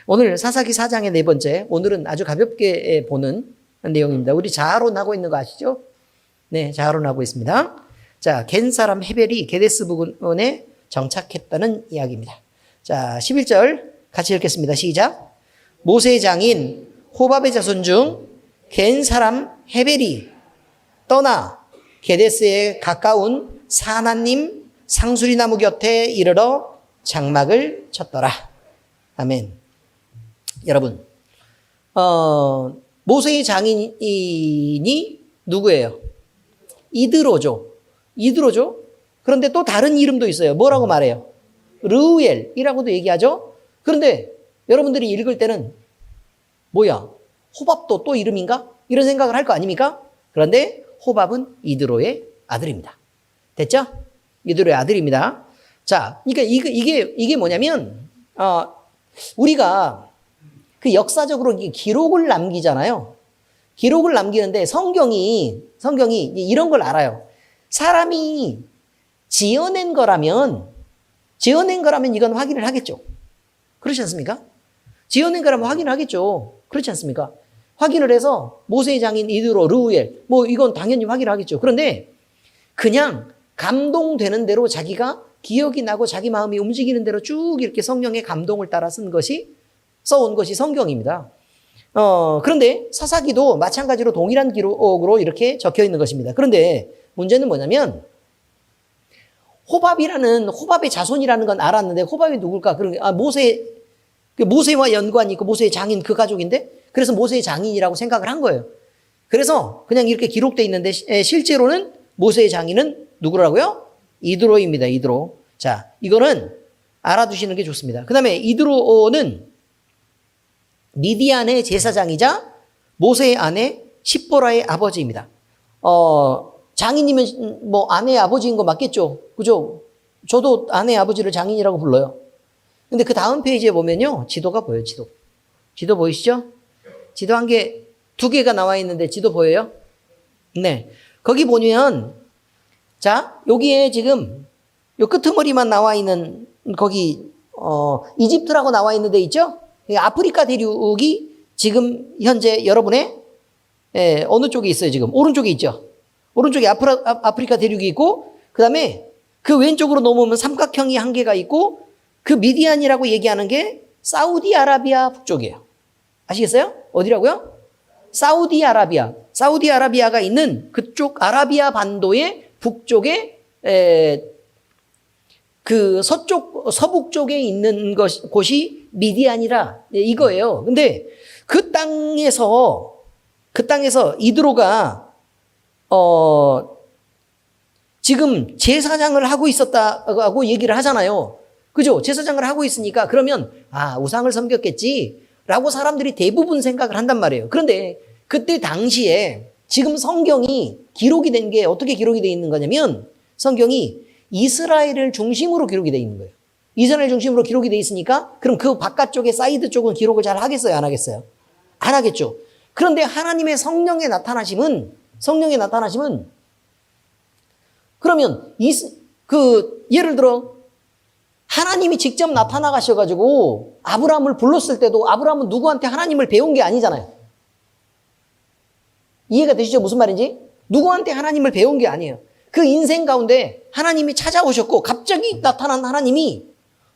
오늘 사사기 4장의 네 번째, 오늘은 아주 가볍게 보는 내용입니다. 우리 자하론하고 있는 거 아시죠? 네, 자하론하고 있습니다. 자, 겐 사람 헤벨이 게데스 부근에 정착했다는 이야기입니다. 자, 11절 같이 읽겠습니다. 시작. 모세의 장인 호밥의 자손 중 겐 사람 헤벨이 떠나 게데스에 가까운 사나님 상수리나무 곁에 이르러 장막을 쳤더라. 아멘. 여러분, 모세의 장인이 누구예요? 이드로죠. 이드로죠. 그런데 또 다른 이름도 있어요. 뭐라고 말해요? 르우엘이라고도 얘기하죠. 그런데 여러분들이 읽을 때는 뭐야? 호밥도 또 이름인가? 이런 생각을 할 거 아닙니까? 그런데 호밥은 이드로의 아들입니다. 됐죠? 이드로의 아들입니다. 자, 그러니까 이게 뭐냐면 우리가 그 역사적으로 기록을 남기잖아요. 기록을 남기는데 성경이 이런 걸 알아요. 사람이 지어낸 거라면 이건 확인을 하겠죠. 그렇지 않습니까? 지어낸 거라면 확인을 하겠죠. 그렇지 않습니까? 확인을 해서 모세의 장인 이드로, 르우엘 뭐 이건 당연히 확인을 하겠죠. 그런데 그냥 감동되는 대로 자기가 기억이 나고 자기 마음이 움직이는 대로 쭉 이렇게 성령의 감동을 따라 써온 것이 성경입니다. 그런데 사사기도 마찬가지로 동일한 기록으로 이렇게 적혀 있는 것입니다. 그런데 문제는 뭐냐면 호밥의 자손이라는 건 알았는데 호밥이 누굴까? 모세와 연관이 있고 모세의 장인 그 가족인데 그래서 모세의 장인이라고 생각을 한 거예요. 그래서 그냥 이렇게 기록되어 있는데 실제로는 모세의 장인은 누구라고요? 이드로입니다. 이드로. 자, 이거는 알아두시는 게 좋습니다. 그 다음에 이드로는 미디안의 제사장이자 모세의 아내 십보라의 아버지입니다. 장인이면 뭐 아내의 아버지인 거 맞겠죠? 그죠? 저도 아내의 아버지를 장인이라고 불러요. 근데 그 다음 페이지에 보면요. 지도가 보여요. 지도 보이시죠? 지도 두 개가 나와 있는데 지도 보여요? 네. 거기 보면 자, 여기에 지금 요 끄트머리만 나와 있는 거기 이집트라고 나와 있는 데 있죠? 아프리카 대륙이 지금 현재 여러분의 어느 쪽에 있어요? 지금 오른쪽에 있죠? 오른쪽에 아프리카 대륙이 있고 그 다음에 그 왼쪽으로 넘어오면 삼각형이 한 개가 있고 그 미디안이라고 얘기하는 게 사우디아라비아 북쪽이에요. 아시겠어요? 어디라고요? 사우디아라비아가 있는 그쪽 아라비아 반도의 북쪽에 그 서북 쪽에 있는 곳이 미디안이라 이거예요. 근데 그 땅에서 이드로가 지금 제사장을 하고 있었다고 얘기를 하잖아요. 그죠? 제사장을 하고 있으니까 그러면 우상을 섬겼겠지라고 사람들이 대부분 생각을 한단 말이에요. 그런데 그때 당시에 지금 성경이 기록이 된 게 어떻게 기록이 되어 있는 거냐면 성경이 이스라엘을 중심으로 기록이 되어 있는 거예요. 이스라엘 중심으로 기록이 되어 있으니까 그럼 그 바깥쪽에 사이드 쪽은 기록을 잘 하겠어요? 안 하겠어요? 안 하겠죠. 그런데 하나님의 성령의 나타나심은 그러면 예를 들어 하나님이 직접 나타나 가셔가지고 아브라함을 불렀을 때도 아브라함은 누구한테 하나님을 배운 게 아니잖아요. 이해가 되시죠? 무슨 말인지? 누구한테 하나님을 배운 게 아니에요. 그 인생 가운데 하나님이 찾아오셨고 갑자기 나타난 하나님이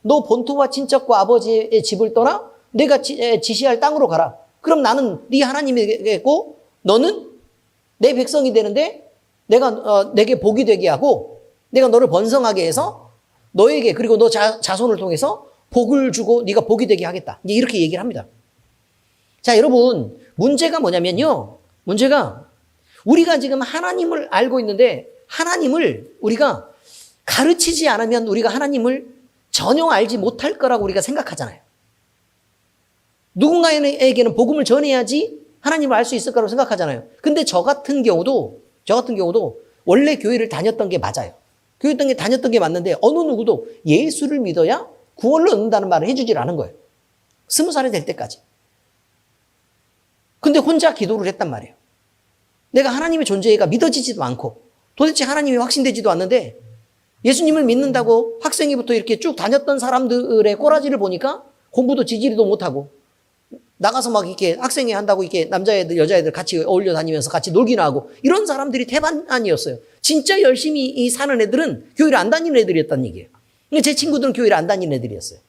너 본토와 친척과 아버지의 집을 떠나 내가 지시할 땅으로 가라. 그럼 나는 네 하나님이겠고 너는 내 백성이 되는데 내가 내게 복이 되게 하고 내가 너를 번성하게 해서 너에게 그리고 너 자손을 통해서 복을 주고 네가 복이 되게 하겠다. 이제 이렇게 얘기를 합니다. 자, 여러분 문제가 뭐냐면요. 문제가 우리가 지금 하나님을 알고 있는데 하나님을 우리가 가르치지 않으면 우리가 하나님을 전혀 알지 못할 거라고 우리가 생각하잖아요. 누군가에게는 복음을 전해야지 하나님을 알 수 있을 거라고 생각하잖아요. 근데 저 같은 경우도 원래 교회를 다녔던 게 맞아요. 다녔던 게 맞는데 어느 누구도 예수를 믿어야 구원을 얻는다는 말을 해주질 않은 거예요. 20살이 될 때까지. 근데 혼자 기도를 했단 말이에요. 내가 하나님의 존재가 믿어지지도 않고 도대체 하나님이 확신되지도 않는데 예수님을 믿는다고 학생회부터 이렇게 쭉 다녔던 사람들의 꼬라지를 보니까 공부도 지지리도 못하고 나가서 막 이렇게 학생회 한다고 이렇게 남자애들, 여자애들 같이 어울려 다니면서 같이 놀기나 하고 이런 사람들이 대반 아니었어요. 진짜 열심히 사는 애들은 교회를 안 다니는 애들이었다는 얘기예요. 제 친구들은 교회를 안 다니는 애들이었어요.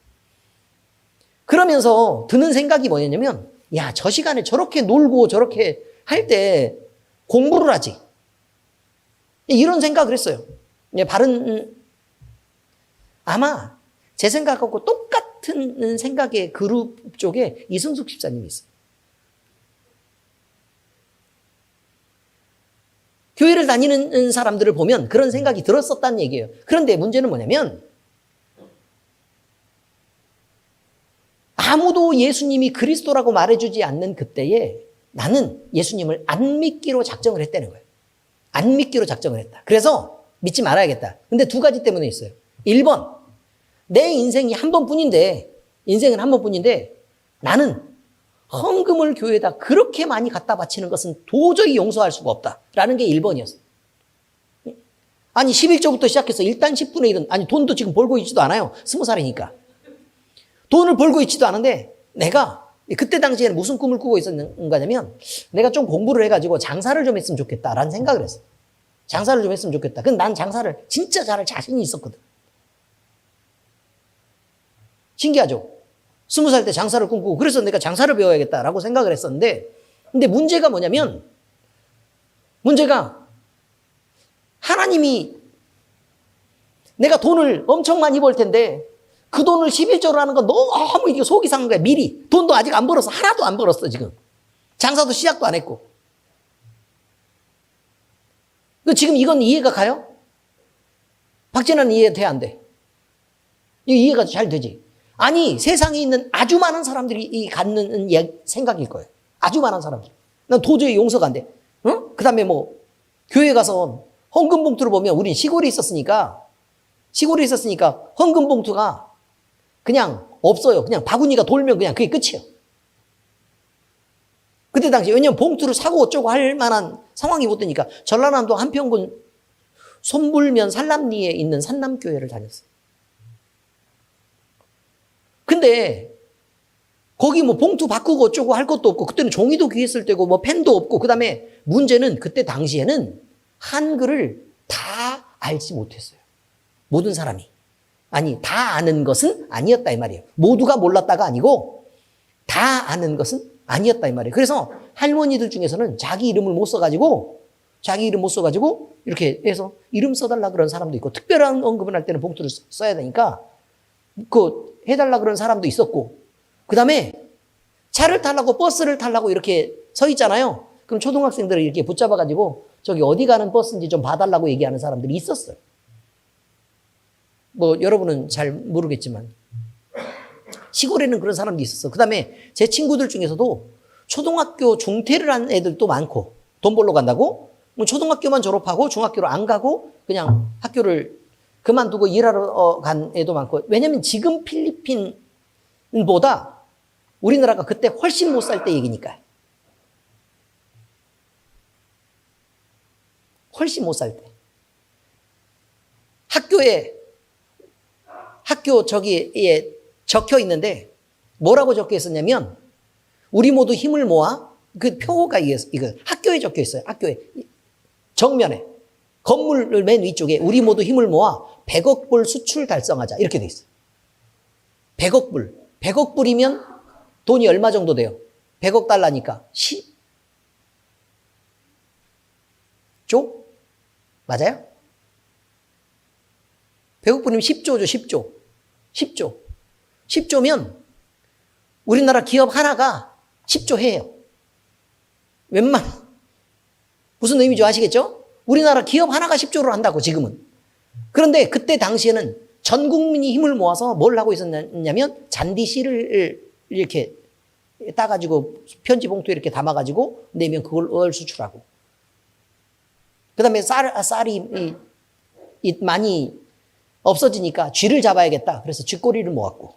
그러면서 드는 생각이 뭐냐면, 야, 저 시간에 저렇게 놀고 저렇게 할 때 공부를 하지. 이런 생각을 했어요. 바른, 아마 제 생각하고 똑같은 생각의 그룹 쪽에 이승숙 집사님이 있어요. 교회를 다니는 사람들을 보면 그런 생각이 들었었다는 얘기예요. 그런데 문제는 뭐냐면 아무도 예수님이 그리스도라고 말해주지 않는 그때에 나는 예수님을 안 믿기로 작정을 했다는 거예요. 안 믿기로 작정을 했다. 그래서 믿지 말아야겠다. 근데 두 가지 때문에 있어요. 1번, 내 인생이 한 번뿐인데, 인생은 한 번뿐인데 나는 헌금을 교회에다 그렇게 많이 갖다 바치는 것은 도저히 용서할 수가 없다라는 게 1번이었어요. 아니 11조부터 시작해서 일단 10분의 1은 아니 돈도 지금 벌고 있지도 않아요. 20살이니까. 돈을 벌고 있지도 않은데 내가 그때 당시에는 무슨 꿈을 꾸고 있었는가냐면 내가 좀 공부를 해가지고 장사를 좀 했으면 좋겠다라는 생각을 했어요. 장사를 좀 했으면 좋겠다. 근데 난 장사를 진짜 잘할 자신이 있었거든. 신기하죠? 20살 때 장사를 꿈꾸고 그래서 내가 장사를 배워야겠다라고 생각을 했었는데 근데 문제가 뭐냐면 문제가 하나님이 내가 돈을 엄청 많이 벌 텐데 그 돈을 11조로 하는 건 너무 이게 속이 상한 거야. 미리. 돈도 아직 안 벌었어. 하나도 안 벌었어 지금. 장사도 시작도 안 했고. 지금 이건 이해가 가요? 박진아는 이해 돼, 안 돼? 이거 이해가 잘 되지? 아니 세상에 있는 아주 많은 사람들이 갖는 생각일 거예요. 아주 많은 사람들. 난 도저히 용서가 안 돼. 응? 그 다음에 뭐 교회 가서 헌금 봉투를 보면 우린 시골에 있었으니까 헌금 봉투가 그냥 없어요. 그냥 바구니가 돌면 그냥 그게 끝이에요. 그때 당시 왜냐면 봉투를 사고 어쩌고 할 만한 상황이 못 되니까 전라남도 한평군 손불면 산남리에 있는 산남교회를 다녔어요. 근데 거기 뭐 봉투 바꾸고 어쩌고 할 것도 없고 그때는 종이도 귀했을 때고 뭐 펜도 없고 그다음에 문제는 그때 당시에는 한글을 다 알지 못했어요. 모든 사람이. 아니 다 아는 것은 아니었다 이 말이에요. 모두가 몰랐다가 아니고 다 아는 것은 아니었다 이 말이에요. 그래서 할머니들 중에서는 자기 이름을 못 써가지고 이렇게 해서 이름 써달라 그런 사람도 있고 특별한 언급을 할 때는 봉투를 써야 되니까 그 해달라 그런 사람도 있었고 그 다음에 차를 타려고 버스를 타려고 이렇게 서 있잖아요. 그럼 초등학생들을 이렇게 붙잡아가지고 저기 어디 가는 버스인지 좀 봐달라고 얘기하는 사람들이 있었어요. 뭐 여러분은 잘 모르겠지만 시골에는 그런 사람도 있었어. 그 다음에 제 친구들 중에서도 초등학교 중퇴를 한 애들도 많고 돈 벌러 간다고 초등학교만 졸업하고 중학교로 안 가고 그냥 학교를 그만두고 일하러 간 애도 많고 왜냐면 지금 필리핀보다 우리나라가 그때 훨씬 못 살 때 얘기니까 훨씬 못 살 때 학교 저기에 적혀 있는데 뭐라고 적혀 있었냐면 우리 모두 힘을 모아 그 표가 이거 학교에 적혀 있어요. 학교에 정면에 건물 맨 위쪽에 우리 모두 힘을 모아 100억 불 수출 달성하자 이렇게 돼 있어요. 100억 불. 100억 불이면 돈이 얼마 정도 돼요? 100억 달러니까 10조? 맞아요? 100억 불이면 10조죠. 10조. 10조면 우리나라 기업 하나가 10조 해요. 무슨 의미인지 아시겠죠? 우리나라 기업 하나가 10조를 한다고 지금은. 그런데 그때 당시에는 전 국민이 힘을 모아서 뭘 하고 있었냐면 잔디씨를 이렇게 따가지고 편지 봉투에 이렇게 담아가지고 내면 그걸 수출하고. 그 다음에 쌀이 많이 없어지니까 쥐를 잡아야겠다. 그래서 쥐꼬리를 모았고.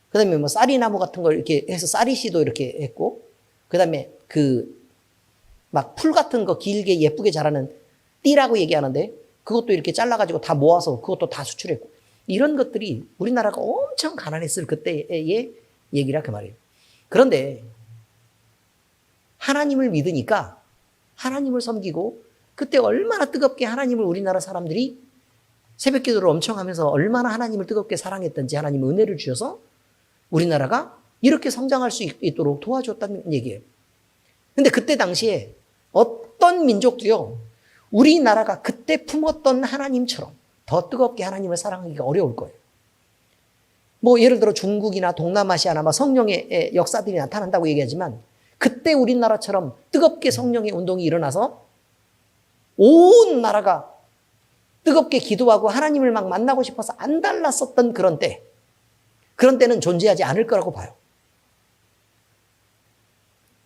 그 다음에 뭐 쌀이나무 같은 걸 이렇게 해서 쌀이씨도 이렇게 했고. 그 다음에 막 풀 같은 거 길게 예쁘게 자라는 띠라고 얘기하는데 그것도 이렇게 잘라가지고 다 모아서 그것도 다 수출했고. 이런 것들이 우리나라가 엄청 가난했을 그때의 얘기라 그 말이에요. 그런데 하나님을 믿으니까 하나님을 섬기고 그때 얼마나 뜨겁게 하나님을 우리나라 사람들이 새벽 기도를 엄청 하면서 얼마나 하나님을 뜨겁게 사랑했던지 하나님 은혜를 주셔서 우리나라가 이렇게 성장할 수 있도록 도와줬다는 얘기예요. 근데 그때 당시에 어떤 민족도요, 우리나라가 그때 품었던 하나님처럼 더 뜨겁게 하나님을 사랑하기가 어려울 거예요. 뭐 예를 들어 중국이나 동남아시아나 성령의 역사들이 나타난다고 얘기하지만 그때 우리나라처럼 뜨겁게 성령의 운동이 일어나서 온 나라가 뜨겁게 기도하고 하나님을 막 만나고 싶어서 안 달랐었던 그런 때는 존재하지 않을 거라고 봐요.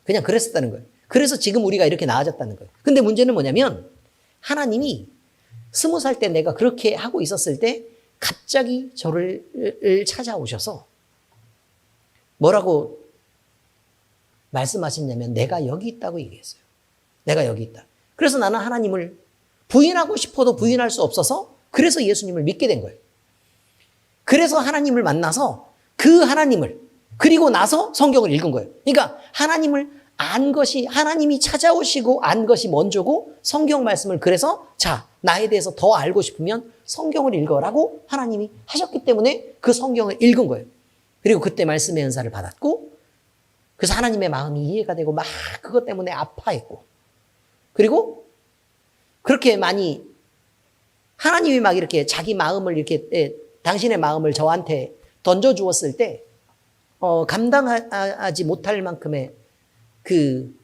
그냥 그랬었다는 거예요. 그래서 지금 우리가 이렇게 나아졌다는 거예요. 근데 문제는 뭐냐면 하나님이 20살 때 내가 그렇게 하고 있었을 때 갑자기 저를 찾아오셔서 뭐라고 말씀하셨냐면 내가 여기 있다고 얘기했어요. 내가 여기 있다. 그래서 나는 하나님을 부인하고 싶어도 부인할 수 없어서 그래서 예수님을 믿게 된 거예요. 그래서 하나님을 만나서 그 하나님을 그리고 나서 성경을 읽은 거예요. 그러니까 하나님을 안 것이 하나님이 찾아오시고 안 것이 먼저고 성경 말씀을 그래서 자 나에 대해서 더 알고 싶으면 성경을 읽어라고 하나님이 하셨기 때문에 그 성경을 읽은 거예요. 그리고 그때 말씀의 은사를 받았고 그래서 하나님의 마음이 이해가 되고 막 그것 때문에 아파했고 그리고 그렇게 많이 하나님이 막 이렇게 자기 마음을 이렇게 당신의 마음을 저한테 던져주었을 때 감당하지 못할 만큼의 그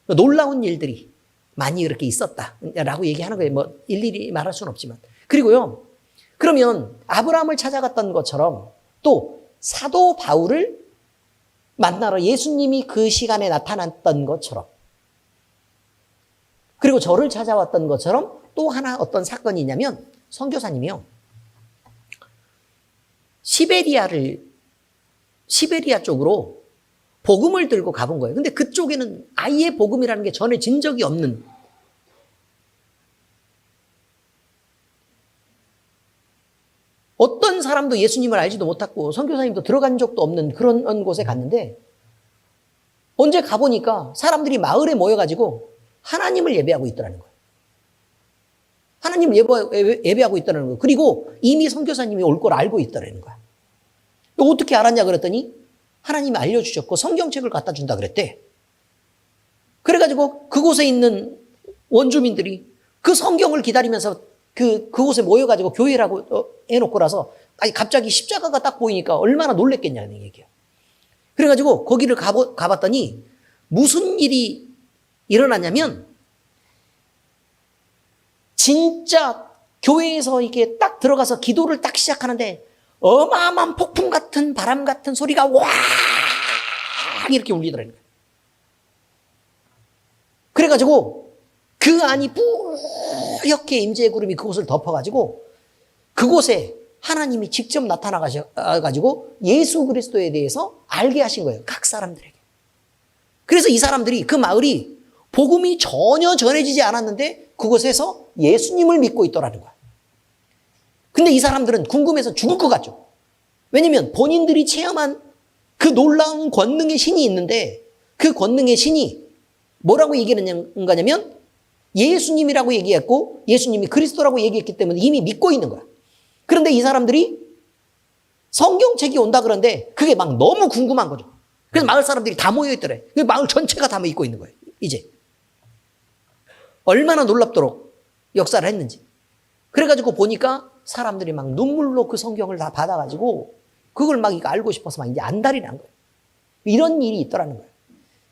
놀라운 일들이 많이 이렇게 있었다라고 얘기하는 거예요. 뭐 일일이 말할 수는 없지만. 그리고요. 그러면 아브라함을 찾아갔던 것처럼 또 사도 바울을 만나러 예수님이 그 시간에 나타났던 것처럼 그리고 저를 찾아왔던 것처럼 또 하나 어떤 사건이 있냐면 선교사님이요. 시베리아 쪽으로 복음을 들고 가본 거예요. 근데 그쪽에는 아예 복음이라는 게 전해진 적이 없는 어떤 사람도 예수님을 알지도 못하고 선교사님도 들어간 적도 없는 그런 곳에 갔는데 언제 가보니까 사람들이 마을에 모여가지고 하나님을 예배하고 있더라는 거예요. 하나님을 예배하고 있더라는 거예요. 그리고 이미 선교사님이 올 걸 알고 있더라는 거야. 어떻게 알았냐 그랬더니 하나님이 알려주셨고 성경책을 갖다 준다 그랬대. 그래가지고 그곳에 있는 원주민들이 그 성경을 기다리면서 그곳에 모여가지고 교회라고 해놓고 나서 갑자기 십자가가 딱 보이니까 얼마나 놀랬겠냐는 얘기야. 그래가지고 거기를 가봤더니 무슨 일이 일어나냐면 진짜 교회에서 이렇게 딱 들어가서 기도를 딱 시작하는데 어마어마한 폭풍 같은 바람 같은 소리가 와 이렇게 울리더라는 거예요. 그래가지고 그 안이 뿌옇게 임재의 구름이 그곳을 덮어가지고 그곳에 하나님이 직접 나타나가지고 예수 그리스도에 대해서 알게 하신 거예요. 각 사람들에게. 그래서 이 사람들이 그 마을이 복음이 전혀 전해지지 않았는데 그곳에서 예수님을 믿고 있더라는 거야. 근데 이 사람들은 궁금해서 죽을 것 같죠. 왜냐면 본인들이 체험한 그 놀라운 권능의 신이 있는데 그 권능의 신이 뭐라고 얘기하냐면 예수님이라고 얘기했고 예수님이 그리스도라고 얘기했기 때문에 이미 믿고 있는 거야. 그런데 이 사람들이 성경책이 온다 그러는데 그게 막 너무 궁금한 거죠. 그래서 마을 사람들이 다 모여있더래. 마을 전체가 다 믿고 있는 거예요. 이제 얼마나 놀랍도록 역사를 했는지. 그래가지고 보니까 사람들이 막 눈물로 그 성경을 다 받아가지고 그걸 막 알고 싶어서 막 이제 안달이 난 거예요. 이런 일이 있더라는 거예요.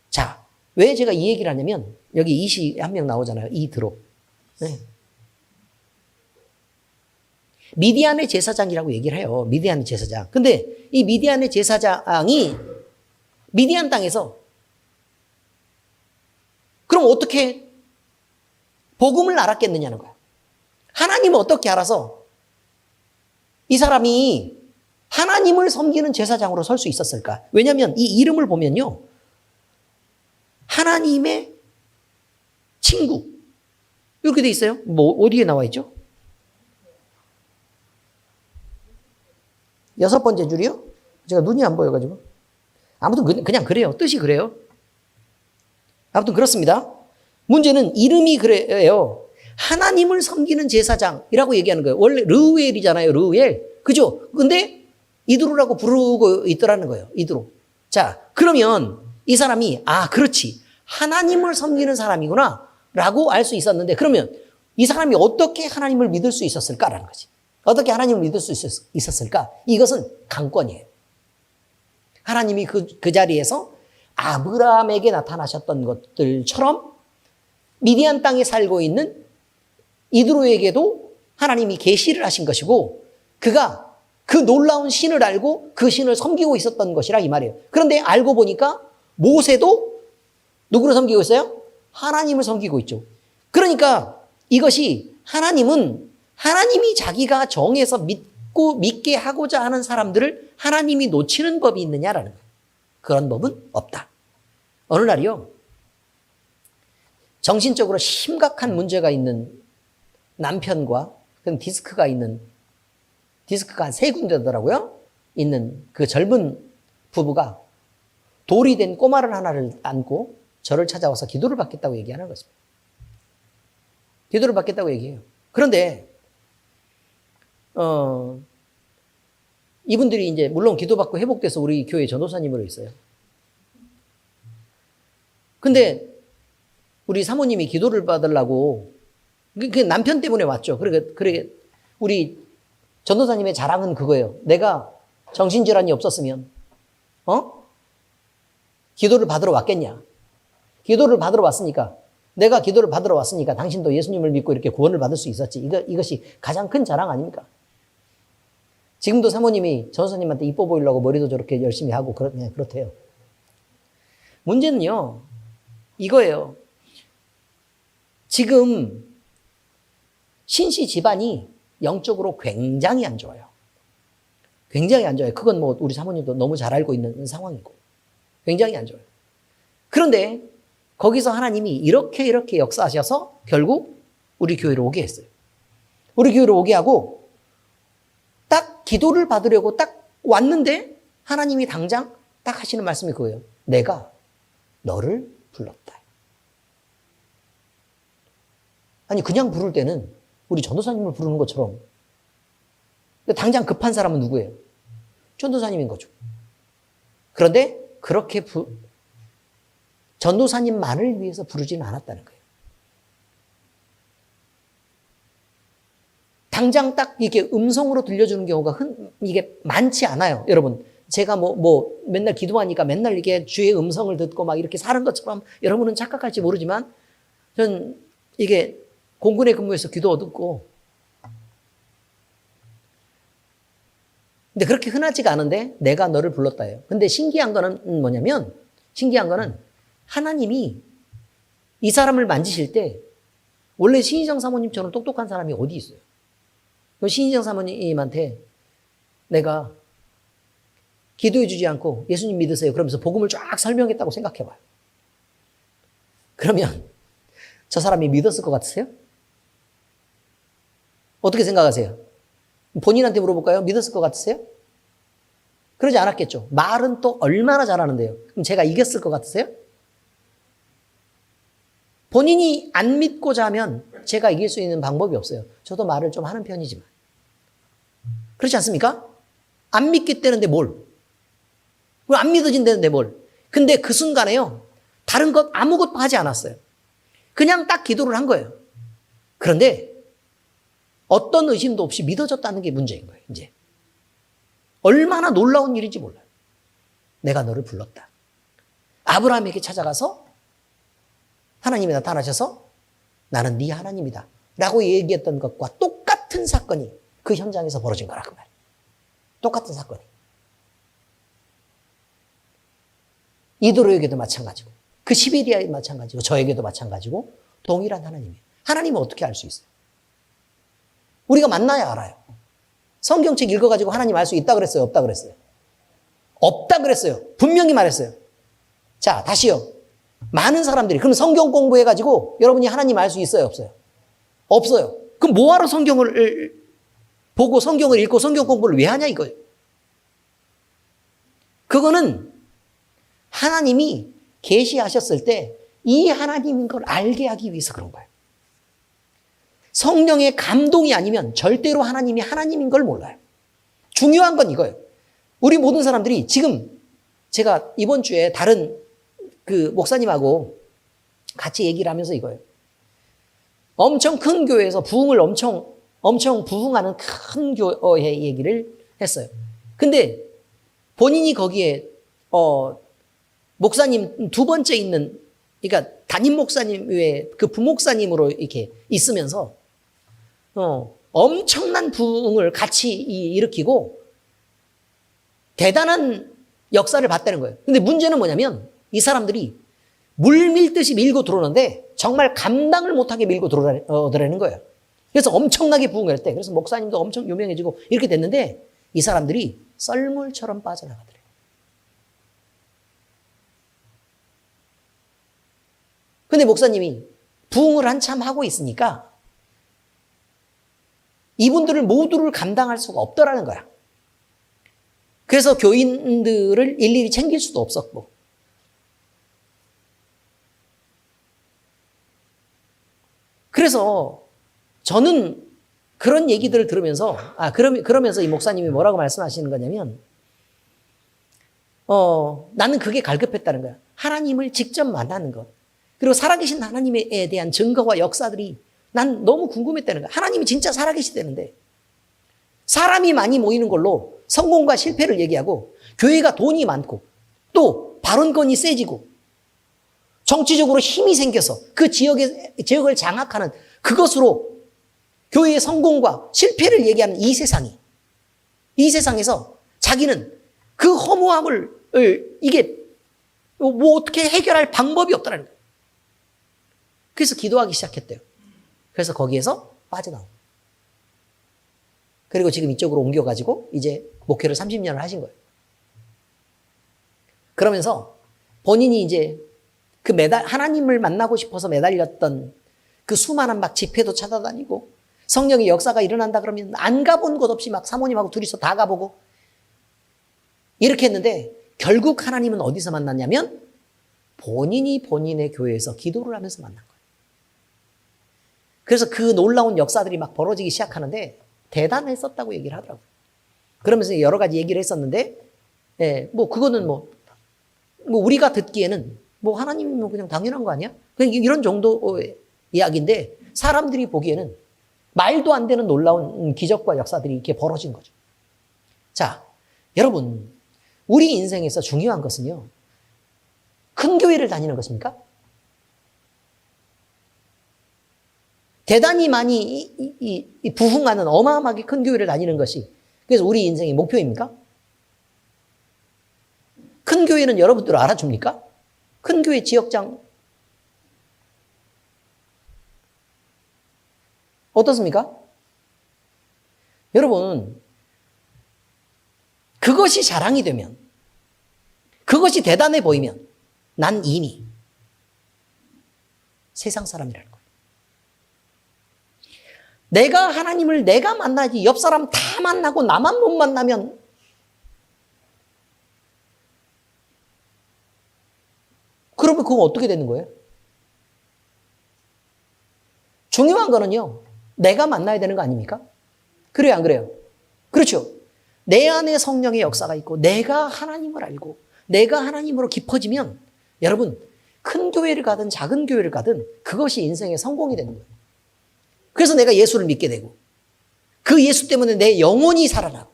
자, 왜 제가 이 얘기를 하냐면 여기 이시 한 명 나오잖아요. 이드로. 네. 미디안의 제사장이라고 얘기를 해요. 미디안의 제사장. 근데 이 미디안의 제사장이 미디안 땅에서 그럼 어떻게 복음을 알았겠느냐는 거야. 하나님은 어떻게 알아서 이 사람이 하나님을 섬기는 제사장으로 설 수 있었을까? 왜냐하면 이 이름을 보면요. 하나님의 친구. 이렇게 돼 있어요. 뭐 어디에 나와 있죠? 6번째 줄이요? 제가 눈이 안 보여가지고. 아무튼 그냥 그래요. 뜻이 그래요. 아무튼 그렇습니다. 문제는 이름이 그래요. 하나님을 섬기는 제사장이라고 얘기하는 거예요. 원래 르우엘이잖아요. 르우엘. 그죠? 근데 이드로라고 부르고 있더라는 거예요. 이드로. 자, 그러면 이 사람이 그렇지. 하나님을 섬기는 사람이구나 라고 알 수 있었는데, 그러면 이 사람이 어떻게 하나님을 믿을 수 있었을까라는 거지. 어떻게 하나님을 믿을 수 있었을까? 이것은 강권이에요. 하나님이 그 자리에서 아브라함에게 나타나셨던 것들처럼 미디안 땅에 살고 있는 이드로에게도 하나님이 계시를 하신 것이고, 그가 그 놀라운 신을 알고 그 신을 섬기고 있었던 것이라 이 말이에요. 그런데 알고 보니까 모세도 누구를 섬기고 있어요? 하나님을 섬기고 있죠. 그러니까 이것이 하나님이 자기가 정해서 믿게 하고자 하는 사람들을 하나님이 놓치는 법이 있느냐라는 거예요. 그런 법은 없다. 어느 날이요, 정신적으로 심각한 문제가 있는 남편과 디스크가 한 3군데더라고요. 있는 그 젊은 부부가 돌이 된 꼬마를 하나를 안고 저를 찾아와서 기도를 받겠다고 얘기하는 것입니다. 기도를 받겠다고 얘기해요. 그런데 이분들이 이제 물론 기도받고 회복돼서 우리 교회 전도사님으로 있어요. 근데 우리 사모님이 기도를 받으려고, 그 남편 때문에 왔죠. 그러게 우리 전도사님의 자랑은 그거예요. 내가 정신질환이 없었으면 기도를 받으러 왔겠냐. 기도를 받으러 왔으니까, 내가 기도를 받으러 왔으니까 당신도 예수님을 믿고 이렇게 구원을 받을 수 있었지. 이것이 가장 큰 자랑 아닙니까? 지금도 사모님이 전도사님한테 이뻐 보이려고 머리도 저렇게 열심히 하고 그렇대요. 문제는요, 이거예요. 지금 신씨 집안이 영적으로 굉장히 안 좋아요. 굉장히 안 좋아요. 그건 뭐 우리 사모님도 너무 잘 알고 있는 상황이고 굉장히 안 좋아요. 그런데 거기서 하나님이 이렇게 역사하셔서 결국 우리 교회로 오게 했어요. 우리 교회로 오게 하고 딱 기도를 받으려고 딱 왔는데 하나님이 당장 딱 하시는 말씀이 그거예요. 내가 너를 불렀다. 아니, 그냥 부를 때는 우리 전도사님을 부르는 것처럼, 당장 급한 사람은 누구예요? 전도사님인 거죠. 그런데 그렇게 전도사님만을 위해서 부르지는 않았다는 거예요. 당장 딱 이렇게 음성으로 들려주는 경우가 이게 많지 않아요. 여러분, 제가 맨날 기도하니까 맨날 이게 주의 음성을 듣고 막 이렇게 사는 것처럼 여러분은 착각할지 모르지만, 전 이게 공군에 근무해서 기도 듣고, 근데 그렇게 흔하지가 않은데 내가 너를 불렀다예요. 근데 신기한 거는 뭐냐면, 하나님이 이 사람을 만지실 때 원래 신희정 사모님처럼 똑똑한 사람이 어디 있어요? 신희정 사모님한테 내가 기도해 주지 않고 예수님 믿으세요 그러면서 복음을 쫙 설명했다고 생각해봐요. 그러면 저 사람이 믿었을 것 같으세요? 어떻게 생각하세요? 본인한테 물어볼까요? 믿었을 것 같으세요? 그러지 않았겠죠. 말은 또 얼마나 잘하는데요. 그럼 제가 이겼을 것 같으세요? 본인이 안 믿고자 하면 제가 이길 수 있는 방법이 없어요. 저도 말을 좀 하는 편이지만. 그렇지 않습니까? 안 믿기 때문에 뭘? 안 믿어진다는데 뭘? 근데 그 순간에요, 다른 것 아무것도 하지 않았어요. 그냥 딱 기도를 한 거예요. 그런데 어떤 의심도 없이 믿어졌다는 게 문제인 거예요, 이제. 얼마나 놀라운 일인지 몰라요. 내가 너를 불렀다. 아브라함에게 찾아가서 하나님이 나타나셔서 나는 네 하나님이다 라고 얘기했던 것과 똑같은 사건이 그 현장에서 벌어진 거라, 그 말이에요. 똑같은 사건이. 이도로에게도 마찬가지고, 그 시베리아에 마찬가지고, 저에게도 마찬가지고 동일한 하나님이에요. 하나님은 어떻게 알 수 있어요? 우리가 만나야 알아요. 성경책 읽어가지고 하나님 알 수 있다 그랬어요? 없다 그랬어요? 없다 그랬어요. 분명히 말했어요. 자, 다시요. 많은 사람들이 그럼 성경 공부해가지고 여러분이 하나님 알 수 있어요? 없어요? 없어요. 그럼 뭐하러 성경을 보고 성경을 읽고 성경 공부를 왜 하냐 이거예요. 그거는 하나님이 계시하셨을 때 이 하나님인 걸 알게 하기 위해서 그런 거예요. 성령의 감동이 아니면 절대로 하나님이 하나님인 걸 몰라요. 중요한 건 이거예요. 우리 모든 사람들이 지금 제가 이번 주에 다른 그 목사님하고 같이 얘기를 하면서 이거예요. 엄청 큰 교회에서 부흥을 엄청 부흥하는 큰 교회 얘기를 했어요. 근데 본인이 거기에 목사님 두 번째 있는, 그러니까 담임 목사님 외에 그 부목사님으로 이렇게 있으면서 엄청난 부흥을 같이 일으키고 대단한 역사를 봤다는 거예요. 근데 문제는 뭐냐면 이 사람들이 물 밀듯이 밀고 들어오는데 정말 감당을 못하게 밀고 들어오더라는 거예요. 그래서 엄청나게 부흥을 했대. 그래서 목사님도 엄청 유명해지고 이렇게 됐는데 이 사람들이 썰물처럼 빠져나가더래요. 근데 목사님이 부흥을 한참 하고 있으니까 이분들을 모두를 감당할 수가 없더라는 거야. 그래서 교인들을 일일이 챙길 수도 없었고. 그래서 저는 그런 얘기들을 들으면서, 그러면서 이 목사님이 뭐라고 말씀하시는 거냐면, 나는 그게 갈급했다는 거야. 하나님을 직접 만나는 것. 그리고 살아계신 하나님에 대한 증거와 역사들이 난 너무 궁금했다는 거야. 하나님이 진짜 살아계시다는데 사람이 많이 모이는 걸로 성공과 실패를 얘기하고 교회가 돈이 많고 또 발언권이 세지고 정치적으로 힘이 생겨서 그 지역을 장악하는 그것으로 교회의 성공과 실패를 얘기하는 이 세상에서 자기는 그 허무함을 이게 뭐 어떻게 해결할 방법이 없다는 거예요. 그래서 기도하기 시작했대요. 그래서 거기에서 빠져나온 거예요. 그리고 지금 이쪽으로 옮겨가지고 이제 목회를 30년을 하신 거예요. 그러면서 본인이 이제 하나님을 만나고 싶어서 매달렸던 그 수많은 막 집회도 찾아다니고 성령의 역사가 일어난다 그러면 안 가본 곳 없이 막 사모님하고 둘이서 다 가보고 이렇게 했는데 결국 하나님은 어디서 만났냐면 본인이 본인의 교회에서 기도를 하면서 만난 거예요. 그래서 그 놀라운 역사들이 막 벌어지기 시작하는데 대단했었다고 얘기를 하더라고요. 그러면서 여러 가지 얘기를 했었는데, 뭐 그거는 뭐 우리가 듣기에는 뭐 하나님이 뭐 그냥 당연한 거 아니야? 그냥 이런 정도의 이야기인데 사람들이 보기에는 말도 안 되는 놀라운 기적과 역사들이 이렇게 벌어진 거죠. 자, 여러분, 우리 인생에서 중요한 것은요, 큰 교회를 다니는 것입니까? 대단히 많이 부흥하는 어마어마하게 큰 교회를 다니는 것이 그래서 우리 인생의 목표입니까? 큰 교회는 여러분들 알아줍니까? 큰 교회 지역장 어떻습니까? 여러분, 그것이 자랑이 되면, 그것이 대단해 보이면 난 이미 세상 사람이라는 거예요. 내가 하나님을 내가 만나지 옆 사람 다 만나고 나만 못 만나면 그러면 그건 어떻게 되는 거예요? 중요한 거는요, 내가 만나야 되는 거 아닙니까? 그래요, 안 그래요? 그렇죠. 내 안에 성령의 역사가 있고 내가 하나님을 알고 내가 하나님으로 깊어지면 여러분, 큰 교회를 가든 작은 교회를 가든 그것이 인생의 성공이 되는 거예요. 그래서 내가 예수를 믿게 되고 그 예수 때문에 내 영혼이 살아나고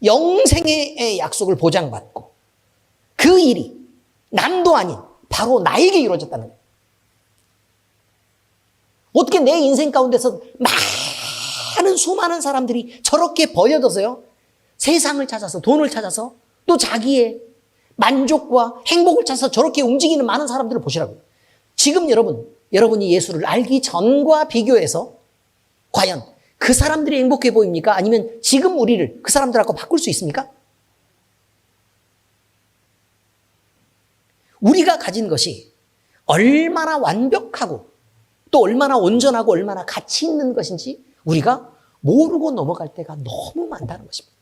영생의 약속을 보장받고 그 일이 남도 아닌 바로 나에게 이루어졌다는 거예요. 어떻게 내 인생 가운데서 수많은 사람들이 저렇게 버려져서요, 세상을 찾아서 돈을 찾아서 또 자기의 만족과 행복을 찾아서 저렇게 움직이는 많은 사람들을 보시라고요. 지금 여러분이 예수를 알기 전과 비교해서 과연 그 사람들이 행복해 보입니까? 아니면 지금 우리를 그 사람들하고 바꿀 수 있습니까? 우리가 가진 것이 얼마나 완벽하고 또 얼마나 온전하고 얼마나 가치 있는 것인지 우리가 모르고 넘어갈 때가 너무 많다는 것입니다.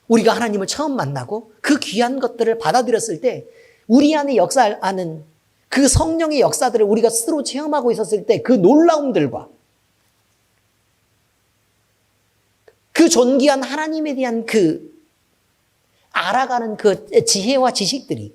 우리가 하나님을 처음 만나고 그 귀한 것들을 받아들였을 때 우리 안에 역사하는 그 성령의 역사들을 우리가 스스로 체험하고 있었을 때 그 놀라움들과 그 존귀한 하나님에 대한 그 알아가는 그 지혜와 지식들이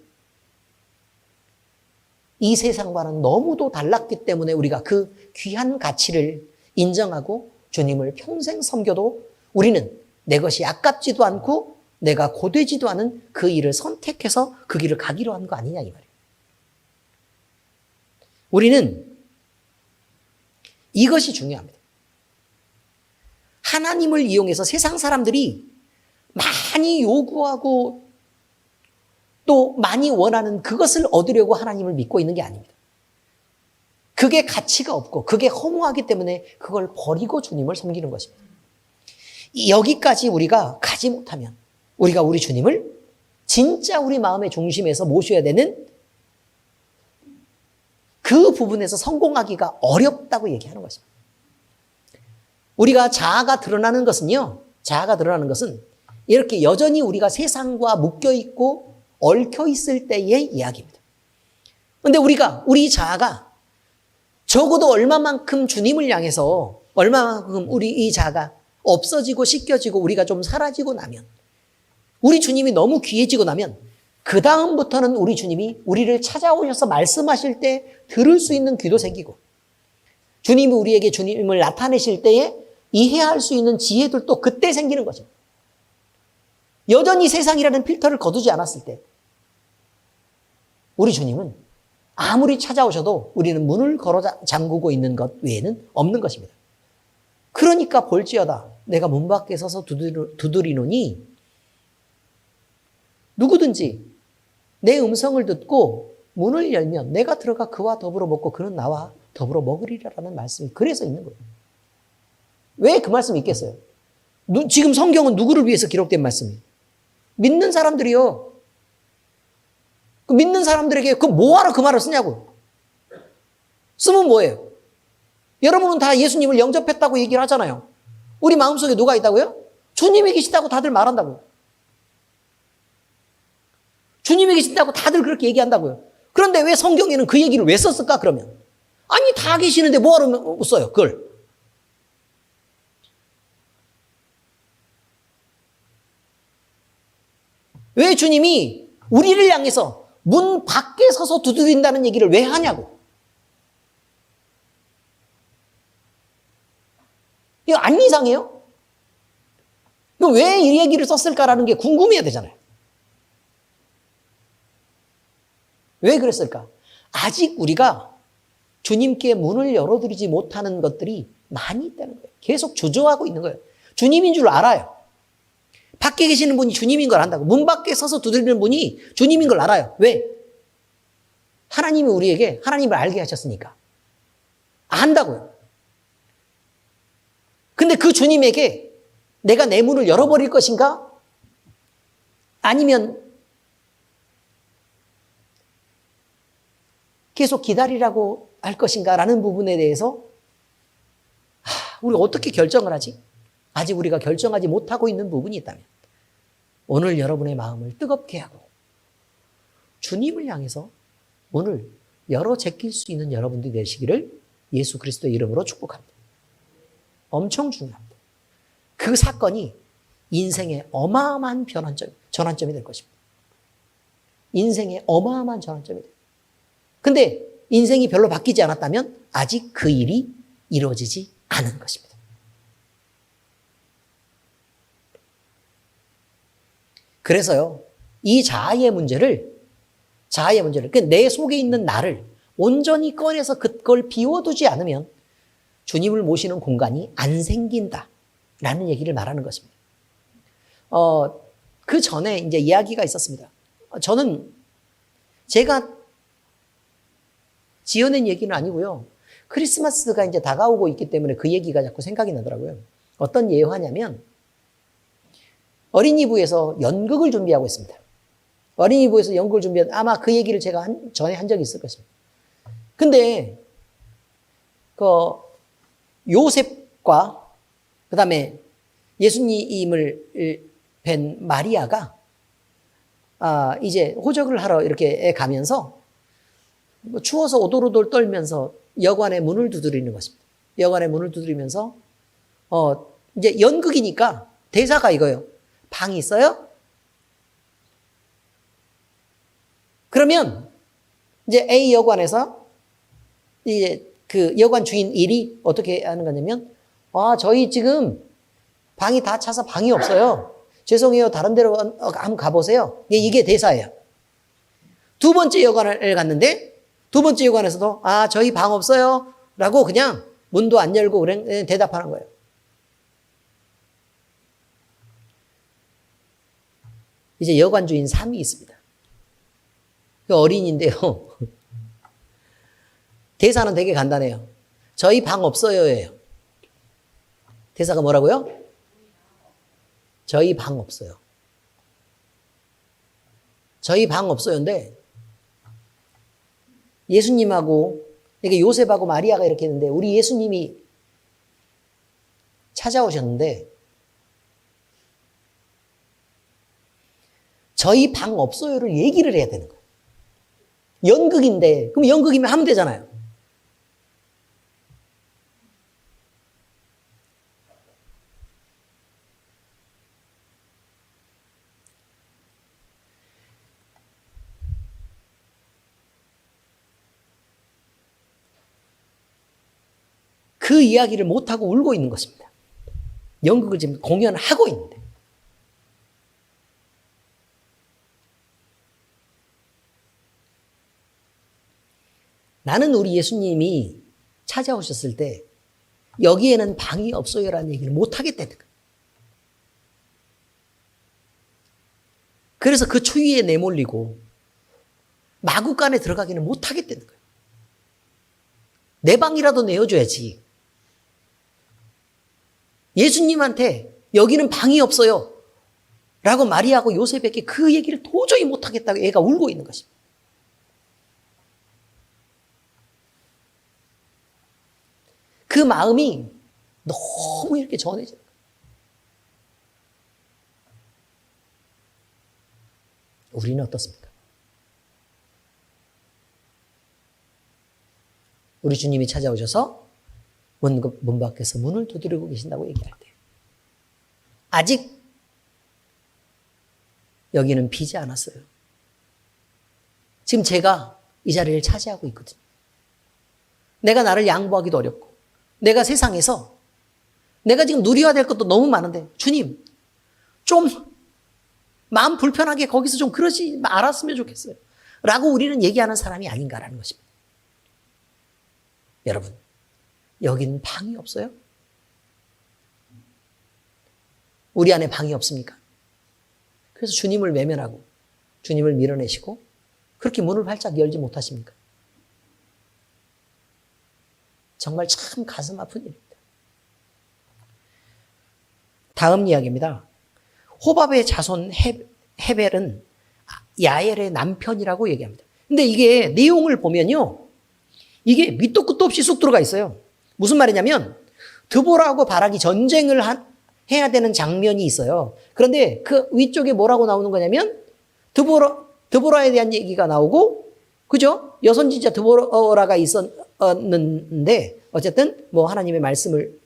이 세상과는 너무도 달랐기 때문에 우리가 그 귀한 가치를 인정하고 주님을 평생 섬겨도 우리는 내 것이 아깝지도 않고 내가 고되지도 않은 그 일을 선택해서 그 길을 가기로 한 거 아니냐 이 말이에요. 우리는 이것이 중요합니다. 하나님을 이용해서 세상 사람들이 많이 요구하고 또 많이 원하는 그것을 얻으려고 하나님을 믿고 있는 게 아닙니다. 그게 가치가 없고 그게 허무하기 때문에 그걸 버리고 주님을 섬기는 것입니다. 여기까지 우리가 가지 못하면 우리가 우리 주님을 진짜 우리 마음의 중심에서 모셔야 되는 그 부분에서 성공하기가 어렵다고 얘기하는 것입니다. 우리가 자아가 드러나는 것은요, 자아가 드러나는 것은 이렇게 여전히 우리가 세상과 묶여있고 얽혀있을 때의 이야기입니다. 그런데 우리 자아가 적어도 얼마만큼 주님을 향해서 얼마만큼 우리 이 자아가 없어지고 씻겨지고 우리가 좀 사라지고 나면 우리 주님이 너무 귀해지고 나면 그 다음부터는 우리 주님이 우리를 찾아오셔서 말씀하실 때 들을 수 있는 귀도 생기고 주님이 우리에게 주님을 나타내실 때에 이해할 수 있는 지혜들도 그때 생기는 거죠. 여전히 세상이라는 필터를 거두지 않았을 때 우리 주님은 아무리 찾아오셔도 우리는 문을 걸어 잠그고 있는 것 외에는 없는 것입니다. 그러니까 볼지어다 내가 문 밖에 서서 두드리노니 누구든지 내 음성을 듣고 문을 열면 내가 들어가 그와 더불어 먹고 그는 나와 더불어 먹으리라라는 말씀이 그래서 있는 거예요. 왜 그 말씀이 있겠어요? 지금 성경은 누구를 위해서 기록된 말씀이에요? 믿는 사람들이요. 그 믿는 사람들에게 그 뭐하러 그 말을 쓰냐고. 쓰면 뭐예요? 여러분은 다 예수님을 영접했다고 얘기를 하잖아요. 우리 마음속에 누가 있다고요? 주님이 계시다고 다들 말한다고요. 주님이 계신다고 다들 그렇게 얘기한다고요. 그런데 왜 성경에는 그 얘기를 왜 썼을까 그러면? 아니 다 계시는데 뭐하러 써요 그걸? 왜 주님이 우리를 향해서 문 밖에 서서 두드린다는 얘기를 왜 하냐고. 이거 안 이상해요? 그럼 왜 이 얘기를 썼을까라는 게 궁금해야 되잖아요. 왜 그랬을까? 아직 우리가 주님께 문을 열어드리지 못하는 것들이 많이 있다는 거예요. 계속 주저하고 있는 거예요. 주님인 줄 알아요. 밖에 계시는 분이 주님인 걸 안다고. 문 밖에 서서 두드리는 분이 주님인 걸 알아요. 왜? 하나님이 우리에게 하나님을 알게 하셨으니까. 안다고요. 근데 그 주님에게 내가 내 문을 열어버릴 것인가? 아니면 계속 기다리라고 할 것인가? 라는 부분에 대해서 우리가 어떻게 결정을 하지? 아직 우리가 결정하지 못하고 있는 부분이 있다면 오늘 여러분의 마음을 뜨겁게 하고 주님을 향해서 문을 열어 제낄 수 있는 여러분들이 되시기를 예수 그리스도의 이름으로 축복합니다. 엄청 중요합니다. 그 사건이 인생의 어마어마한 전환점이 될 것입니다. 인생의 어마어마한 전환점이 돼요. 근데 인생이 별로 바뀌지 않았다면 아직 그 일이 이루어지지 않은 것입니다. 그래서요, 이 자아의 문제를 내 속에 있는 나를 온전히 꺼내서 그걸 비워두지 않으면 주님을 모시는 공간이 안 생긴다라는 얘기를 말하는 것입니다. 그 전에 이제 이야기가 있었습니다. 저는 제가 지어낸 얘기는 아니고요. 크리스마스가 이제 다가오고 있기 때문에 그 얘기가 자꾸 생각이 나더라고요. 어떤 예화냐면 어린이부에서 연극을 준비하고 있습니다. 어린이부에서 연극을 준비한 아마 그 얘기를 제가 전에 한 적이 있을 것입니다. 근데 그 요셉과 그다음에 예수님을 된 마리아가 이제 호적을 하러 이렇게 가면서 뭐 추워서 오돌오돌 떨면서 여관의 문을 두드리는 것입니다. 여관의 문을 두드리면서 이제 연극이니까 대사가 이거예요. 방이 있어요? 그러면 이제 A 여관에서 이제 그 여관 주인 일이 어떻게 하는 거냐면 저희 지금 방이 다 차서 방이 없어요. 죄송해요. 다른 데로 한번 가보세요. 이게 대사예요. 두 번째 여관을 갔는데 두 번째 여관에서도 저희 방 없어요. 라고 그냥 문도 안 열고 그냥 대답하는 거예요. 이제 여관 주인 3이 있습니다. 그 어린인데요. 대사는 되게 간단해요. 저희 방 없어요예요. 대사가 뭐라고요? 저희 방 없어요. 저희 방 없어요인데 예수님하고 이게 요셉하고 마리아가 이렇게 했는데 우리 예수님이 찾아오셨는데 저희 방 없어요를 얘기를 해야 되는 거예요. 연극인데 그럼 연극이면 하면 되잖아요. 그 이야기를 못하고 울고 있는 것입니다. 연극을 지금 공연하고 있는데. 나는 우리 예수님이 찾아오셨을 때 여기에는 방이 없어요라는 얘기를 못하겠다는 거예요. 그래서 그 추위에 내몰리고 마구간에 들어가기는 못하겠다는 거예요. 내 방이라도 내어줘야지. 예수님한테 여기는 방이 없어요 라고 마리아하고 요셉에게 그 얘기를 도저히 못하겠다고 애가 울고 있는 것입니다. 그 마음이 너무 이렇게 전해져요. 우리는 어떻습니까? 우리 주님이 찾아오셔서 문 밖에서 문을 두드리고 계신다고 얘기할 때 아직 여기는 비지 않았어요. 지금 제가 이 자리를 차지하고 있거든요. 내가 나를 양보하기도 어렵고 내가 세상에서 내가 지금 누려야 될 것도 너무 많은데 주님 좀 마음 불편하게 거기서 좀 그러지 말았으면 좋겠어요 라고 우리는 얘기하는 사람이 아닌가라는 것입니다. 여러분 여기는 방이 없어요? 우리 안에 방이 없습니까? 그래서 주님을 외면하고 주님을 밀어내시고 그렇게 문을 활짝 열지 못하십니까? 정말 참 가슴 아픈 일입니다. 다음 이야기입니다. 호밥의 자손 헤벨은 야엘의 남편이라고 얘기합니다. 근데 이게 내용을 보면요. 이게 밑도 끝도 없이 쑥 들어가 있어요. 무슨 말이냐면 드보라하고 바락이 전쟁을 해야 되는 장면이 있어요. 그런데 그 위쪽에 뭐라고 나오는 거냐면 드보라에 대한 얘기가 나오고 그죠? 여선지자 드보라가 있었는데 어쨌든 뭐 하나님의 말씀을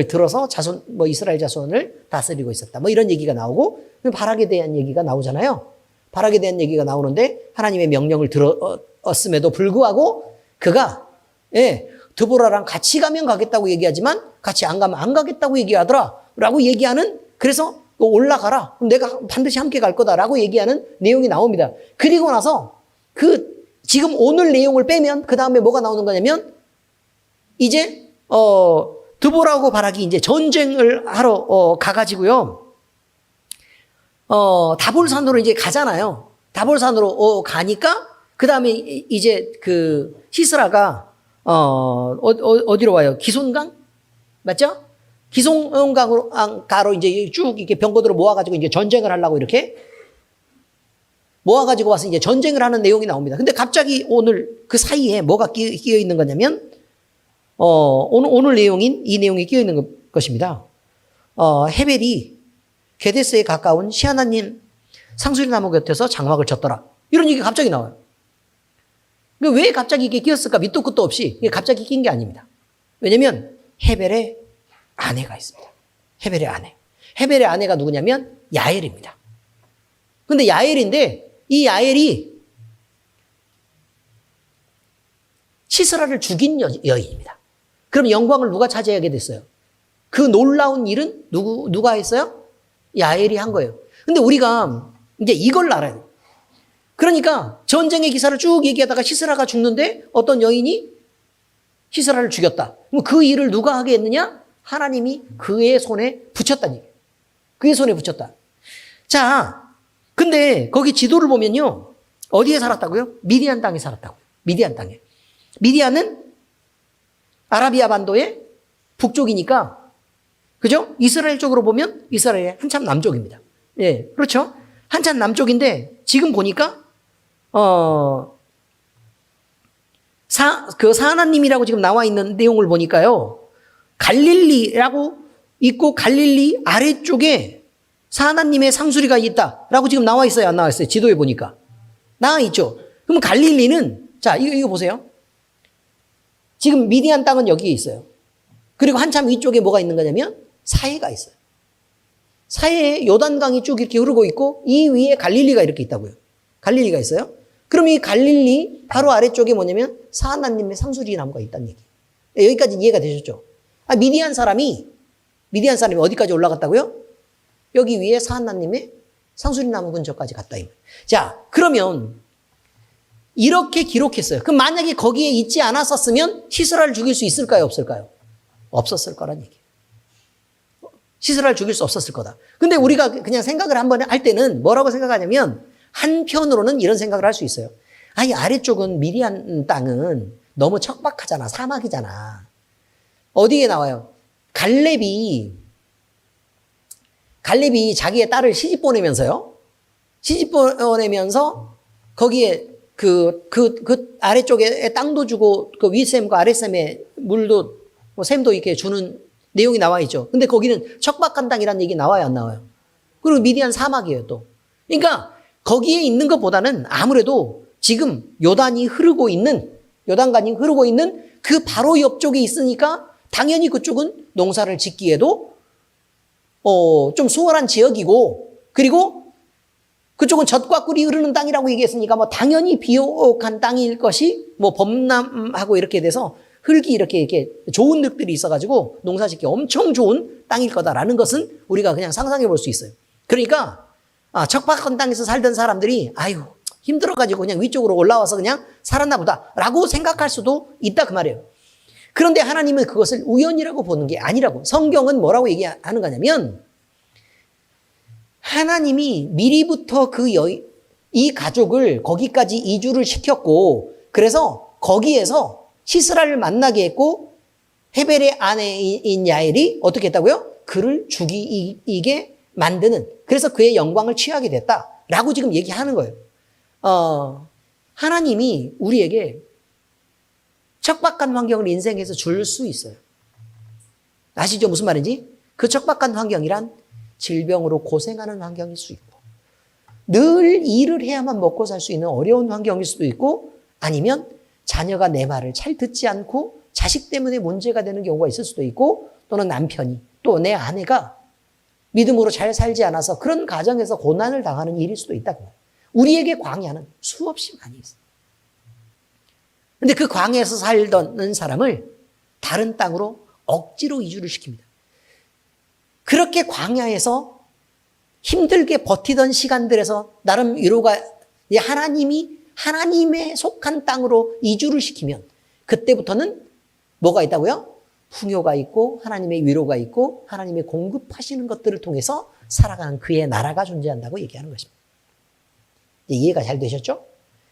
들어서 자손 뭐 이스라엘 자손을 다스리고 있었다. 뭐 이런 얘기가 나오고 바락에 대한 얘기가 나오잖아요. 바락에 대한 얘기가 나오는데 하나님의 명령을 들었음에도 불구하고 그가 드보라랑 같이 가면 가겠다고 얘기하지만 같이 안 가면 안 가겠다고 얘기하더라 라고 얘기하는 그래서 올라가라 내가 반드시 함께 갈 거다라고 얘기하는 내용이 나옵니다. 그리고 나서 지금 오늘 내용을 빼면 그 다음에 뭐가 나오는 거냐면 이제 드보라하고 바락이 이제 전쟁을 하러 가가지고요. 다볼산으로 이제 가잖아요. 다볼산으로 가니까 그 다음에 이제 그 시스라가 어디로 와요? 기손강 맞죠? 기손강으로 이제 쭉 이렇게 병거들을 모아가지고 이제 전쟁을 하려고 이렇게 모아가지고 와서 이제 전쟁을 하는 내용이 나옵니다. 근데 갑자기 오늘 그 사이에 뭐가 끼어 있는 거냐면 오늘 내용인 이 내용이 끼어 있는 것입니다. 헤벨이 게데스에 가까운 시아나님 상수리 나무 곁에서 장막을 쳤더라. 이런 얘기가 갑자기 나와요. 왜 갑자기 이게 끼었을까? 밑도 끝도 없이 이게 갑자기 낀 게 아닙니다. 왜냐면 헤벨의 아내가 있습니다. 헤벨의 아내. 헤벨의 아내가 누구냐면 야엘입니다. 근데 야엘인데 이 야엘이 시스라를 죽인 여인입니다. 그럼 영광을 누가 차지하게 됐어요? 그 놀라운 일은 누가 했어요? 야엘이 한 거예요. 근데 우리가 이제 이걸 알아야 돼요. 그러니까 전쟁의 기사를 쭉 얘기하다가 시스라가 죽는데 어떤 여인이 시스라를 죽였다. 그럼 그 일을 누가 하게 했느냐? 하나님이 그의 손에 붙였다는 얘기예요. 그의 손에 붙였다. 자, 근데 거기 지도를 보면요. 어디에 살았다고요? 미디안 땅에 살았다고요. 미디안 땅에. 미디안은 아라비아 반도의 북쪽이니까, 그죠? 이스라엘 쪽으로 보면 이스라엘의 한참 남쪽입니다. 예, 그렇죠? 한참 남쪽인데 지금 보니까 그 사하나님이라고 지금 나와 있는 내용을 보니까요. 갈릴리라고 있고 갈릴리 아래쪽에 사하나님의 상수리가 있다라고 지금 나와 있어요, 안 나와 있어요? 지도에 보니까. 나와 있죠. 그럼 갈릴리는 자, 이거 보세요. 지금 미디안 땅은 여기에 있어요. 그리고 한참 위쪽에 뭐가 있는 거냐면 사해가 있어요. 사해에 요단강이 쭉 이렇게 흐르고 있고 이 위에 갈릴리가 이렇게 있다고요. 갈릴리가 있어요. 그럼 이 갈릴리 바로 아래쪽에 뭐냐면 사하나님의 상수리 나무가 있다는 얘기예요. 여기까지 이해가 되셨죠? 미디안 사람이 어디까지 올라갔다고요? 여기 위에 사하나님의 상수리 나무 근처까지 갔다. 자, 그러면 이렇게 기록했어요. 그럼 만약에 거기에 있지 않았었으면 시스라를 죽일 수 있을까요? 없을까요? 없었을 거란 얘기예요. 시스라를 죽일 수 없었을 거다. 근데 우리가 그냥 생각을 한번 할 때는 뭐라고 생각하냐면 한편으로는 이런 생각을 할 수 있어요. 이 아래쪽은 미디안 땅은 너무 척박하잖아. 사막이잖아. 어디에 나와요? 갈렙이 자기의 딸을 시집 보내면서요. 시집 보내면서 거기에 그 아래쪽에 땅도 주고 그 윗샘과 아랫샘에 물도 샘도 이렇게 주는 내용이 나와 있죠. 근데 거기는 척박한 땅이라는 얘기 나와요, 안 나와요? 그리고 미디안 사막이에요, 또. 그러니까 거기에 있는 것보다는 아무래도 지금 요단강이 흐르고 있는 그 바로 옆쪽에 있으니까 당연히 그쪽은 농사를 짓기에도 좀 수월한 지역이고, 그리고 그쪽은 젖과 꿀이 흐르는 땅이라고 얘기했으니까 뭐 당연히 비옥한 땅일 것이 뭐 범람하고 이렇게 돼서 흙이 이렇게 좋은 흙들이 있어가지고 농사 짓기 엄청 좋은 땅일 거다라는 것은 우리가 그냥 상상해 볼 수 있어요. 그러니까 척박한 땅에서 살던 사람들이 아유 힘들어가지고 그냥 위쪽으로 올라와서 그냥 살았나 보다라고 생각할 수도 있다 그 말이에요. 그런데 하나님은 그것을 우연이라고 보는 게 아니라고. 성경은 뭐라고 얘기하는 거냐면 하나님이 미리부터 이 가족을 거기까지 이주를 시켰고, 그래서 거기에서 시스라를 만나게 했고, 헤벨의 아내인 야엘이 어떻게 했다고요? 그를 죽이게 만드는, 그래서 그의 영광을 취하게 됐다라고 지금 얘기하는 거예요. 하나님이 우리에게 척박한 환경을 인생에서 줄 수 있어요. 아시죠? 무슨 말인지? 그 척박한 환경이란 질병으로 고생하는 환경일 수 있고, 늘 일을 해야만 먹고 살 수 있는 어려운 환경일 수도 있고, 아니면 자녀가 내 말을 잘 듣지 않고 자식 때문에 문제가 되는 경우가 있을 수도 있고, 또는 남편이, 또 내 아내가 믿음으로 잘 살지 않아서 그런 가정에서 고난을 당하는 일일 수도 있다. 우리에게 광야는 수없이 많이 있어요. 근데 그 광야에서 살던 사람을 다른 땅으로 억지로 이주를 시킵니다. 그렇게 광야에서 힘들게 버티던 시간들에서 나름 위로가, 하나님에 속한 땅으로 이주를 시키면 그때부터는 뭐가 있다고요? 풍요가 있고 하나님의 위로가 있고 하나님의 공급하시는 것들을 통해서 살아가는 그의 나라가 존재한다고 얘기하는 것입니다. 이해가 잘 되셨죠?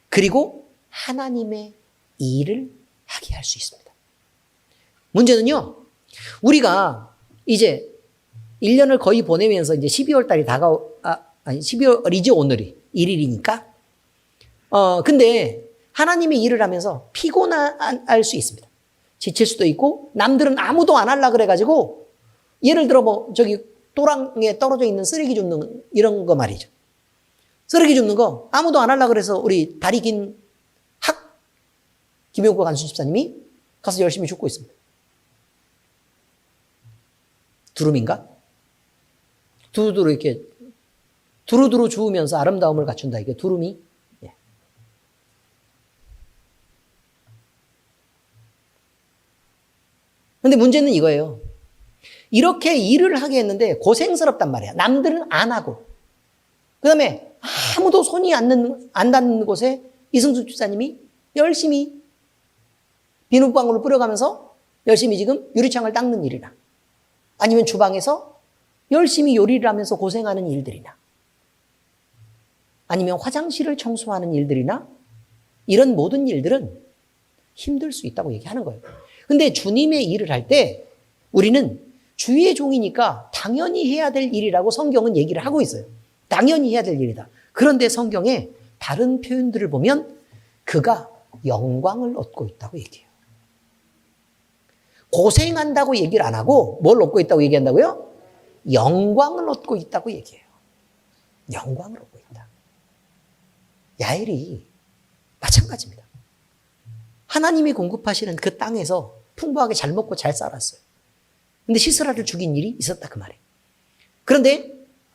그리고 하나님의 일을 하게 할 수 있습니다. 문제는요, 우리가 이제 1년을 거의 보내면서 이제 12월 달이 12월이죠, 오늘이. 1일이니까. 근데 하나님의 일을 하면서 피곤할 수 있습니다. 지칠 수도 있고, 남들은 아무도 안 하려고 그래가지고, 예를 들어 또 도랑에 떨어져 있는 쓰레기 줍는 이런 거 말이죠. 쓰레기 줍는 거 아무도 안 하려고 그래서 우리 다리 긴 김용구 간수 집사님이 가서 열심히 줍고 있습니다. 두루미인가? 두루두루 이렇게 두루두루 주우면서 아름다움을 갖춘다. 이게 두루미. 예. 근데 문제는 이거예요. 이렇게 일을 하게 했는데 고생스럽단 말이야. 남들은 안 하고. 그 다음에 아무도 손이 안 닿는 곳에 이승수 집사님이 열심히 비눗방울을 뿌려가면서 열심히 지금 유리창을 닦는 일이나 아니면 주방에서 열심히 요리를 하면서 고생하는 일들이나 아니면 화장실을 청소하는 일들이나 이런 모든 일들은 힘들 수 있다고 얘기하는 거예요. 근데 주님의 일을 할 때 우리는 주의 종이니까 당연히 해야 될 일이라고 성경은 얘기를 하고 있어요. 당연히 해야 될 일이다. 그런데 성경에 다른 표현들을 보면 그가 영광을 얻고 있다고 얘기해요. 고생한다고 얘기를 안 하고 뭘 얻고 있다고 얘기한다고요? 영광을 얻고 있다고 얘기해요. 영광을 얻고 있다. 야엘이 마찬가지입니다. 하나님이 공급하시는 그 땅에서 풍부하게 잘 먹고 잘 살았어요. 근데 시스라를 죽인 일이 있었다 그 말이에요. 그런데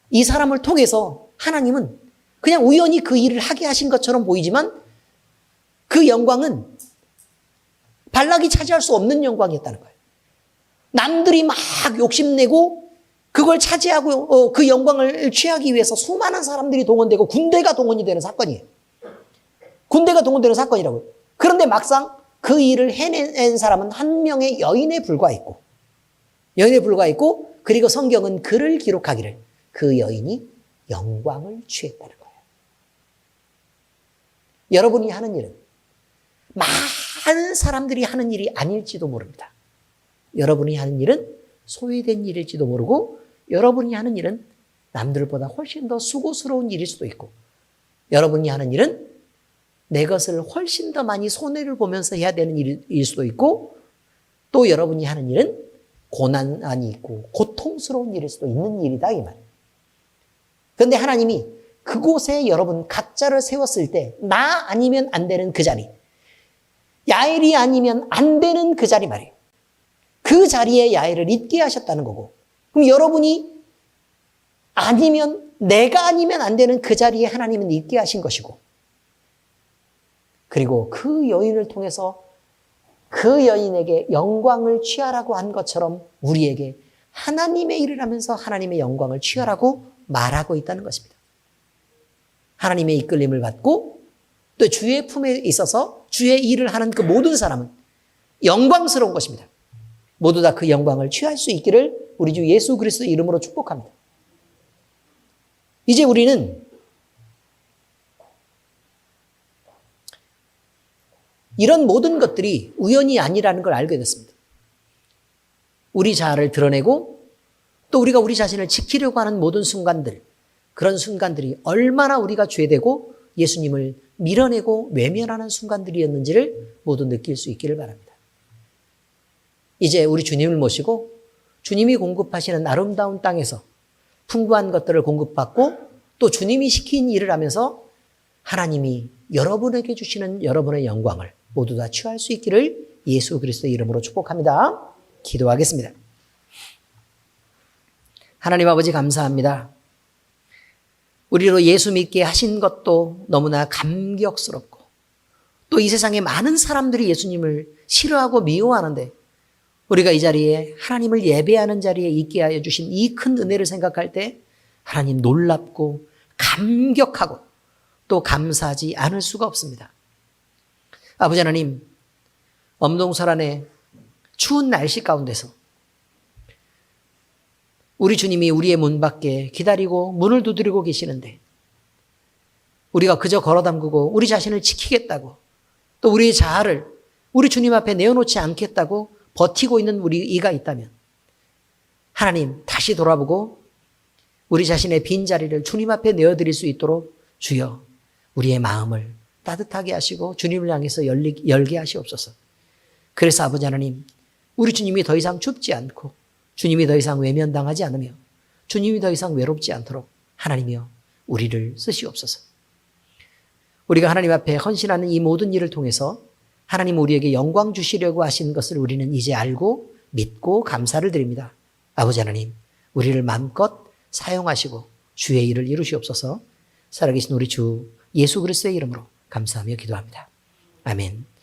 이 사람을 통해서 하나님은 그냥 우연히 그 일을 하게 하신 것처럼 보이지만 그 영광은 발락이 차지할 수 없는 영광이었다는 거예요. 남들이 막 욕심내고 그걸 차지하고 그 영광을 취하기 위해서 수많은 사람들이 동원되고 군대가 동원이 되는 사건이에요. 군대가 동원되는 사건이라고요. 그런데 막상 그 일을 해낸 사람은 한 명의 여인에 불과했고 그리고 성경은 그를 기록하기를 그 여인이 영광을 취했다는 거예요. 여러분이 하는 일은 많은 사람들이 하는 일이 아닐지도 모릅니다. 여러분이 하는 일은 소외된 일일지도 모르고 여러분이 하는 일은 남들보다 훨씬 더 수고스러운 일일 수도 있고 여러분이 하는 일은 내 것을 훨씬 더 많이 손해를 보면서 해야 되는 일일 수도 있고 또 여러분이 하는 일은 고난이 있고 고통스러운 일일 수도 있는 일이다 이 말이에요. 그런데 하나님이 그곳에 여러분 각자를 세웠을 때 나 아니면 안 되는 그 자리 야엘이 아니면 안 되는 그 자리 말이에요. 그 자리에 야엘을 있게 하셨다는 거고 그럼 여러분이 아니면 내가 아니면 안 되는 그 자리에 하나님은 있게 하신 것이고 그리고 그 여인을 통해서 그 여인에게 영광을 취하라고 한 것처럼 우리에게 하나님의 일을 하면서 하나님의 영광을 취하라고 말하고 있다는 것입니다. 하나님의 이끌림을 받고 또 주의 품에 있어서 주의 일을 하는 그 모든 사람은 영광스러운 것입니다. 모두 다 그 영광을 취할 수 있기를 우리 주 예수 그리스도의 이름으로 축복합니다. 이제 우리는 이런 모든 것들이 우연이 아니라는 걸 알게 됐습니다. 우리 자아를 드러내고 또 우리가 우리 자신을 지키려고 하는 모든 순간들, 그런 순간들이 얼마나 우리가 죄되고 예수님을 밀어내고 외면하는 순간들이었는지를 모두 느낄 수 있기를 바랍니다. 이제 우리 주님을 모시고 주님이 공급하시는 아름다운 땅에서 풍부한 것들을 공급받고 또 주님이 시킨 일을 하면서 하나님이 여러분에게 주시는 여러분의 영광을 모두 다 취할 수 있기를 예수 그리스도의 이름으로 축복합니다. 기도하겠습니다. 하나님 아버지 감사합니다. 우리로 예수 믿게 하신 것도 너무나 감격스럽고 또 이 세상에 많은 사람들이 예수님을 싫어하고 미워하는데 우리가 이 자리에 하나님을 예배하는 자리에 있게 하여 주신 이 큰 은혜를 생각할 때 하나님 놀랍고 감격하고 또 감사하지 않을 수가 없습니다. 아버지 하나님, 엄동설안의 추운 날씨 가운데서 우리 주님이 우리의 문 밖에 기다리고 문을 두드리고 계시는데 우리가 그저 걸어 담그고 우리 자신을 지키겠다고 또 우리의 자아를 우리 주님 앞에 내어놓지 않겠다고 버티고 있는 우리가 있다면 하나님 다시 돌아보고 우리 자신의 빈자리를 주님 앞에 내어드릴 수 있도록 주여 우리의 마음을 따뜻하게 하시고 주님을 향해서 열게 하시옵소서. 그래서 아버지 하나님 우리 주님이 더 이상 춥지 않고 주님이 더 이상 외면당하지 않으며 주님이 더 이상 외롭지 않도록 하나님이여 우리를 쓰시옵소서. 우리가 하나님 앞에 헌신하는 이 모든 일을 통해서 하나님 우리에게 영광 주시려고 하신 것을 우리는 이제 알고 믿고 감사를 드립니다. 아버지 하나님, 우리를 마음껏 사용하시고 주의 일을 이루시옵소서. 살아계신 우리 주 예수 그리스도의 이름으로 감사하며 기도합니다. 아멘.